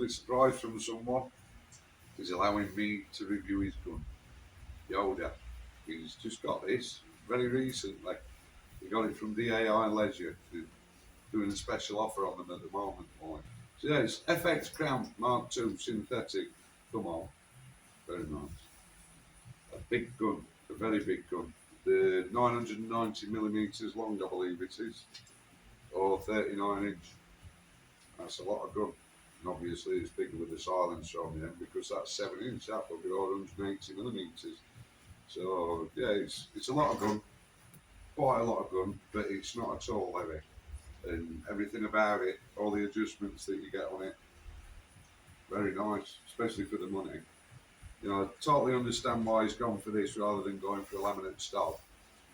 lovely surprise from someone. He's allowing me to review his gun, Yoda. He's just got this very recently. He got it from DAI Leisure. They're doing a special offer on them at the moment. Like. So yeah, it's FX Crown Mk.2 synthetic. Come on, very nice. A big gun, a very big gun. The 990mm long, I believe it is, or 39 inch. That's a lot of gun. And obviously it's bigger with the silencer on the end because that's 7 inch, that will be 180mm. So yeah, it's a lot of gun, quite a lot of gun, but it's not at all heavy. And everything about it, all the adjustments that you get on it, very nice, especially for the money. You know, I totally understand why he's gone for this rather than going for a laminate stock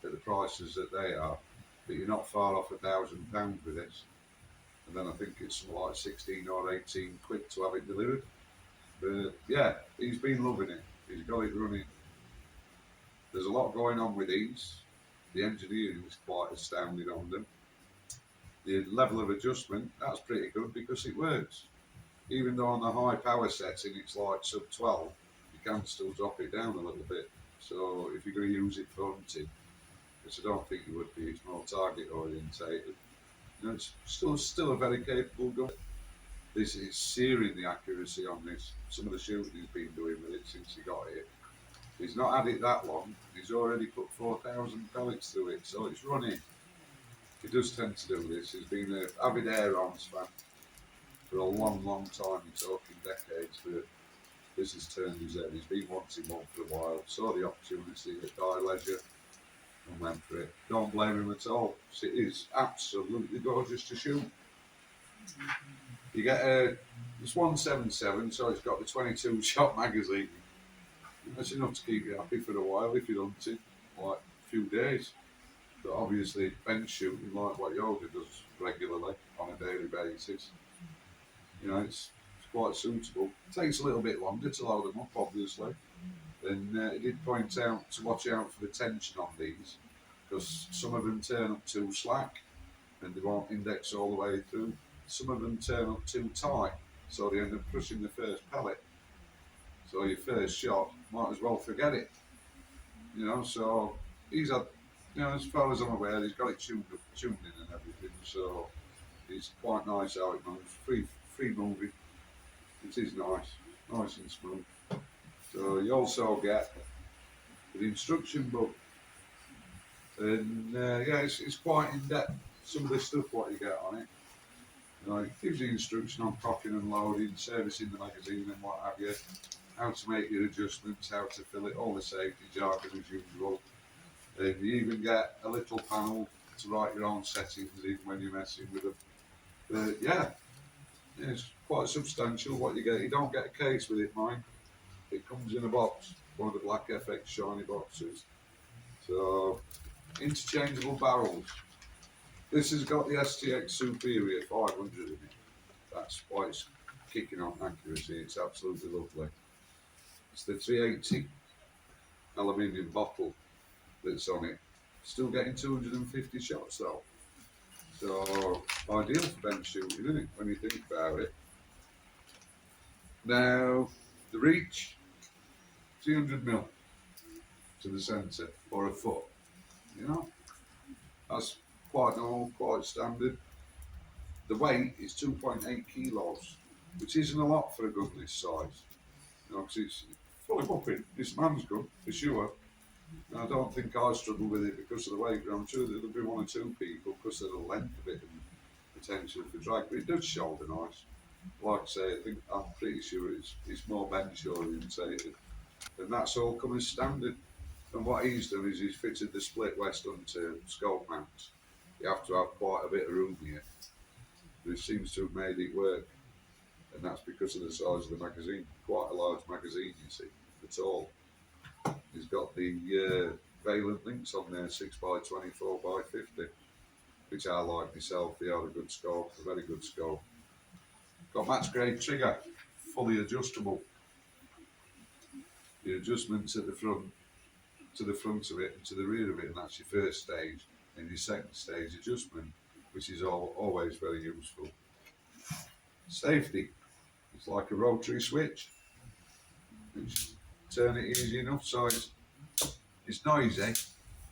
at the prices that they are. But you're not far off £1,000 with this. And then I think it's something like 16 or 18 quid to have it delivered. But yeah, he's been loving it. He's got it running. There's a lot going on with these. The engineering is quite astounding on them. The level of adjustment, that's pretty good because it works. Even though on the high power setting it's like sub 12, you can still drop it down a little bit. So if you're going to use it for hunting, which I don't think you would be, it's more target orientated. You know, it's still a very capable gun. This is searing the accuracy on this. Some of the shooting he's been doing with it since he got it. He's not had it that long. He's already put 4,000 pellets through it, so it's running. He does tend to do this. He's been an avid air arms fan for a long, long time. You're talking decades. But this has turned his head. He's been wanting one for a while. Saw the opportunity at Die Leisure and went for it. Don't blame him at all. It is absolutely gorgeous to shoot. You get it's 177, so it's got the 22 shot magazine. That's enough to keep you happy for a while if you're hunting, like a few days. But obviously, bench shooting, like what Yoda does regularly on a daily basis, you know, it's quite suitable. It takes a little bit longer to load them up, obviously. And he did point out to watch out for the tension on these, because some of them turn up too slack and they won't index all the way through. Some of them turn up too tight, so they end up crushing the first pellet. So your first shot, might as well forget it. You know, so he's had, you know, as far as I'm aware, he's got it tuned in and everything. So it's quite nice how it moves. Free moving. It is nice and smooth. So you also get the instruction book, and yeah, it's quite in depth. Some of the stuff what you get on it. You know, it gives you instruction on cocking and loading, servicing the magazine and what have you, how to make your adjustments, how to fill it, all the safety jargon as usual. And you even get a little panel to write your own settings even when you're messing with them. But yeah, it's quite substantial what you get. You don't get a case with it, mind. It comes in a box, one of the black FX shiny boxes. So, interchangeable barrels. This has got the STX Superior 500 in it. That's why it's kicking on accuracy. It's absolutely lovely. It's the 380 aluminium bottle that's on it. Still getting 250 shots though. So ideal for bench shooting, isn't it, when you think about it. Now, the reach, 300mm to the centre, or a foot, you know. That's quite normal, quite standard. The weight is 2.8 kilos, which isn't a lot for a gun this size. You know, because it's fully whopping. This man's gun, for sure. And I don't think I struggle with it because of the weight, but I'm sure there'll be one or two people because of the length of it and potential for drag. But it does shoulder nice. Like I say, I'm pretty sure it's more bench orientated. And that's all come as standard. And what he's done is he's fitted the split west onto scope mounts. You have to have quite a bit of room here. But it seems to have made it work. And that's because of the size of the magazine. Quite a large magazine, you see. It's all. He's got the valent links on there, 6x20, 4x50, which I like myself. They are a good scope, a very good scope. Got match grade trigger, fully adjustable. The adjustments at the front, to the front of it and to the rear of it, and that's your first stage. And your second stage adjustment, which is always very useful. Safety. It's like a rotary switch. You just turn it easy enough so it's noisy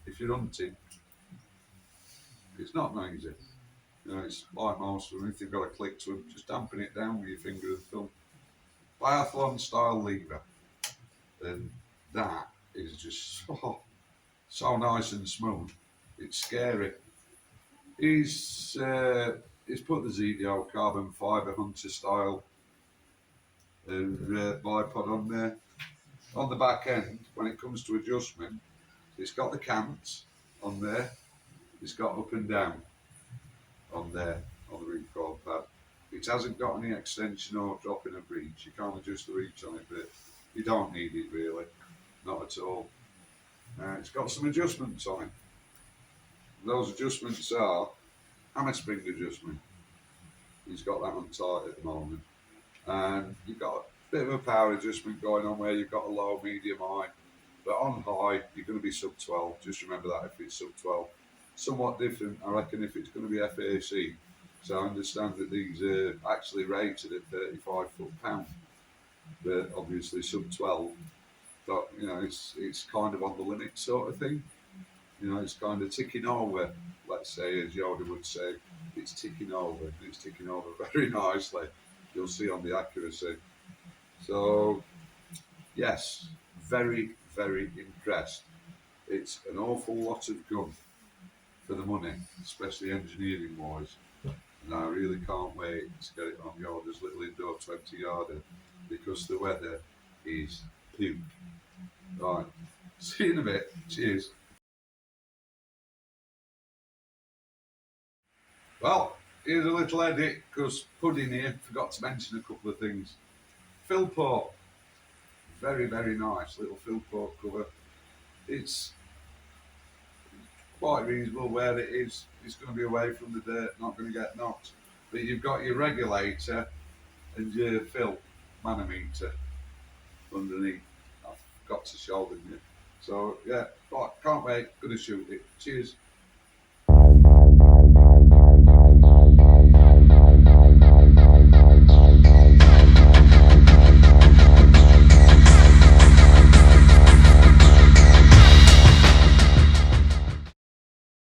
if you're hunting. It's not noisy. You know, it's like most of them. If you've got a click to them, just dampen it down with your finger and thumb. Biathlon style lever, and that is just so nice and smooth. It's scary. He's put the ZDO carbon fibre hunter style bipod on there. On the back end, when it comes to adjustment, it's got the cants on there. It's got up and down on there on the recoil pad. It hasn't got any extension or dropping of reach. You can't adjust the reach on it, but you don't need it really, not at all. It's got some adjustments on it. Those adjustments are hammer spring adjustment. He's got that on tight at the moment. And you've got a bit of a power adjustment going on where you've got a low, medium, high. But on high, you're going to be sub 12. Just remember that if it's sub 12. Somewhat different, I reckon, if it's going to be FAC. So I understand that these are actually rated at 35 foot-pound. But obviously sub 12. But, you know, it's kind of on the limit sort of thing. You know, it's kind of ticking over, let's say, as Yoda would say. It's ticking over. It's ticking over very nicely. You'll see on the accuracy. So, yes, very, very impressed. It's an awful lot of gun for the money, especially engineering wise. And I really can't wait to get it on Yoda's little indoor 20 yarder because the weather is poop. Right, see you in a bit. Cheers. Well, here's a little edit because Pudding here forgot to mention a couple of things. Philport, very, very nice little Philport cover. It's quite reasonable where it is. It's going to be away from the dirt, not going to get knocked. But you've got your regulator and your fill manometer underneath. I've got to show them you. So yeah, right, can't wait. Gonna shoot it. Cheers.